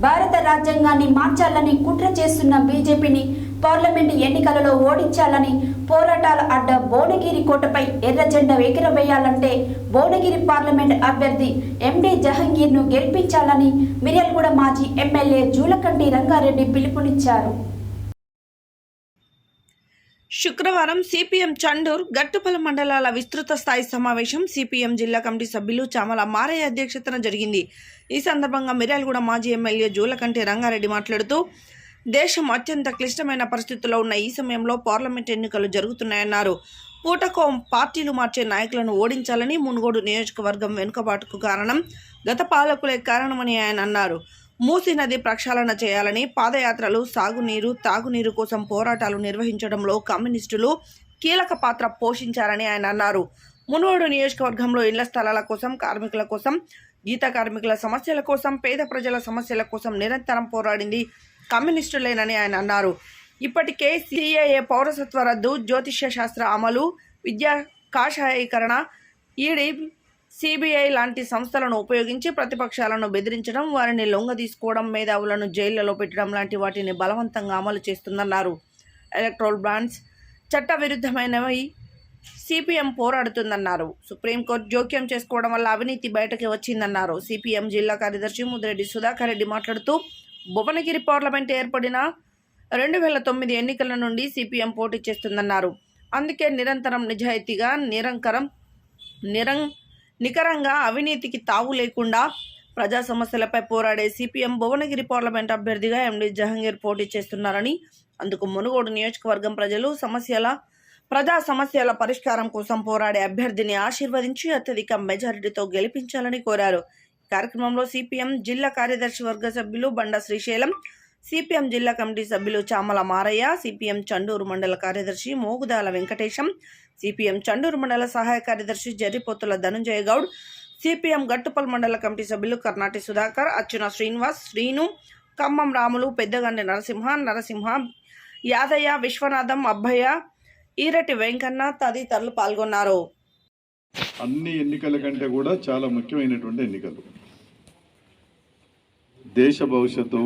భారత రాజ్యాంగాన్ని మార్చాలని కుట్ర చేస్తున్న బీజేపీని పార్లమెంటు ఎన్నికలలో ఓడించాలని పోరాటాల అడ్డ భువనగిరి కోటపై ఎర్ర జెండా ఎగురవేయాలంటే భువనగిరి పార్లమెంట్ అభ్యర్థి ఎండి జహంగీర్ను గెలిపించాలని మిర్యాలగూడ మాజీ ఎమ్మెల్యే జూలకంటి రంగారెడ్డి పిలుపునిచ్చారు. శుక్రవారం సిపిఎం చండూర్ గట్టుపల మండలాల విస్తృత స్థాయి సమావేశం సిపిఎం జిల్లా కమిటీ సభ్యులు చామల మారయ్య అధ్యక్షతన జరిగింది. ఈ సందర్భంగా మిర్యాలగూడ మాజీ ఎమ్మెల్యే జూలకంటి రంగారెడ్డి మాట్లాడుతూ దేశం అత్యంత క్లిష్టమైన పరిస్థితుల్లో ఉన్న ఈ సమయంలో పార్లమెంట్ ఎన్నికలు జరుగుతున్నాయన్నారు. పూటకో పార్టీలు మార్చే నాయకులను ఓడించాలని మునుగోడు నియోజకవర్గం వెనుకబాటుకు కారణం గత పాలకులే కారణమని ఆయన అన్నారు. మూసీ నది ప్రక్షాళన చేయాలని, పాదయాత్రలు, సాగునీరు, తాగునీరు కోసం పోరాటాలు నిర్వహించడంలో కమ్యూనిస్టులు కీలక పాత్ర పోషించారని ఆయన అన్నారు. మునుగోడు నియోజకవర్గంలో ఇళ్ల స్థలాల కోసం, కార్మికుల కోసం, గీత కార్మికుల సమస్యల కోసం, పేద ప్రజల సమస్యల కోసం నిరంతరం పోరాడింది కమ్యూనిస్టులేనని ఆయన అన్నారు. ఇప్పటికే సిఏఏ పౌరసత్వ రద్దు, జ్యోతిష్య శాస్త్ర అమలు, విద్యా కాషాయీకరణ, ఈడీ, సిబిఐ లాంటి సంస్థలను ఉపయోగించి ప్రతిపక్షాలను బెదిరించడం, వారిని లొంగదీసుకోవడం, మేధావులను జైళ్లలో పెట్టడం లాంటి వాటిని బలవంతంగా అమలు చేస్తుందన్నారు. ఎలక్ట్రల్ బాండ్స్ చట్ట విరుద్ధమైనవి సిపిఎం పోరాడుతుందన్నారు. సుప్రీంకోర్టు జోక్యం చేసుకోవడం వల్ల అవినీతి బయటకి వచ్చిందన్నారు. సిపిఎం జిల్లా కార్యదర్శి ముదిరెడ్డి సుధాకర్ రెడ్డి మాట్లాడుతూ భువనగిరి పార్లమెంట్ ఏర్పడిన 2009 ఎన్నికల నుండి సిపిఎం పోటీ చేస్తుందన్నారు. అందుకే నిరంతరం నిజాయితీగా నికరంగా అవినీతికి తావు లేకుండా ప్రజా సమస్యలపై పోరాడే సిపిఎం భువనగిరి పార్లమెంట్ అభ్యర్థిగా ఎండి జహంగీర్ పోటీ చేస్తున్నారని, అందుకు మునుగోడు నియోజకవర్గం ప్రజా సమస్యల పరిష్కారం కోసం పోరాడే అభ్యర్థిని ఆశీర్వదించి అత్యధిక మెజారిటీతో గెలిపించాలని కోరారు. కార్యక్రమంలో సిపిఎం జిల్లా కార్యదర్శి వర్గ సభ్యులు బండ శ్రీశైలం, సిపిఎం జిల్లా కమిటీ సభ్యులు చామల మారయ్య, సిపిఎం చండూరు మండల కార్యదర్శి మోగుదాల వెంకటేశం, సిపిఎం చండూరు మండల సహాయ కార్యదర్శి జరిపోతుల ధనుంజయ గౌడ్, సిపిఎం గట్టుపల్ మండల కమిటీ సభ్యులు కర్నాటి సుధాకర్, అచ్చున శ్రీనివాస్, శ్రీను, ఖమ్మం రాములు, పెద్దగండి నరసింహ, యాదయ్య, విశ్వనాథం, అబ్బయ్య, ఈరటి వెంకన్న తదితరులు పాల్గొన్నారు. అన్ని ఎన్నికల కంటే కూడా చాలా ముఖ్యమైనటువంటి ఎన్నికలు. దేశ భవిష్యత్తు,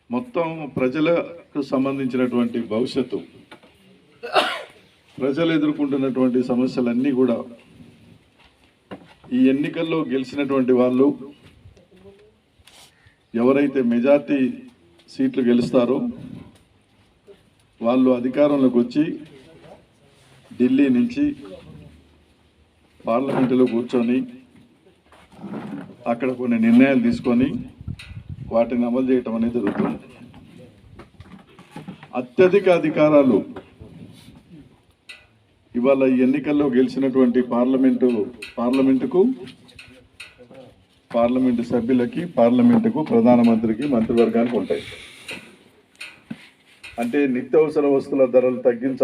మొత్తం ప్రజలకు సంబంధించినటువంటి భవిష్యత్తు, ప్రజలు ఎదుర్కొంటున్నటువంటి సమస్యలన్నీ కూడా ఈ ఎన్నికల్లో గెలిచినటువంటి వాళ్ళు ఎవరైతే మెజార్టీ సీట్లు గెలుస్తారో వాళ్ళు అధికారంలోకి వచ్చి ఢిల్లీ నుంచి పార్లమెంటులో కూర్చొని అక్కడ కొన్ని నిర్ణయాలు తీసుకొని వాటిని అమలు చేయటం అనేది జరుగుతుంది. అత్యధిక అధికారాలు ఇవాళ ఈ ఎన్నికల్లో గెలిచినటువంటి పార్లమెంటు సభ్యులకి, పార్లమెంటుకు, ప్రధానమంత్రికి, మంత్రివర్గానికి ఉంటాయి. అంటే నిత్యావసర వస్తువుల ధరలు తగ్గించాలి.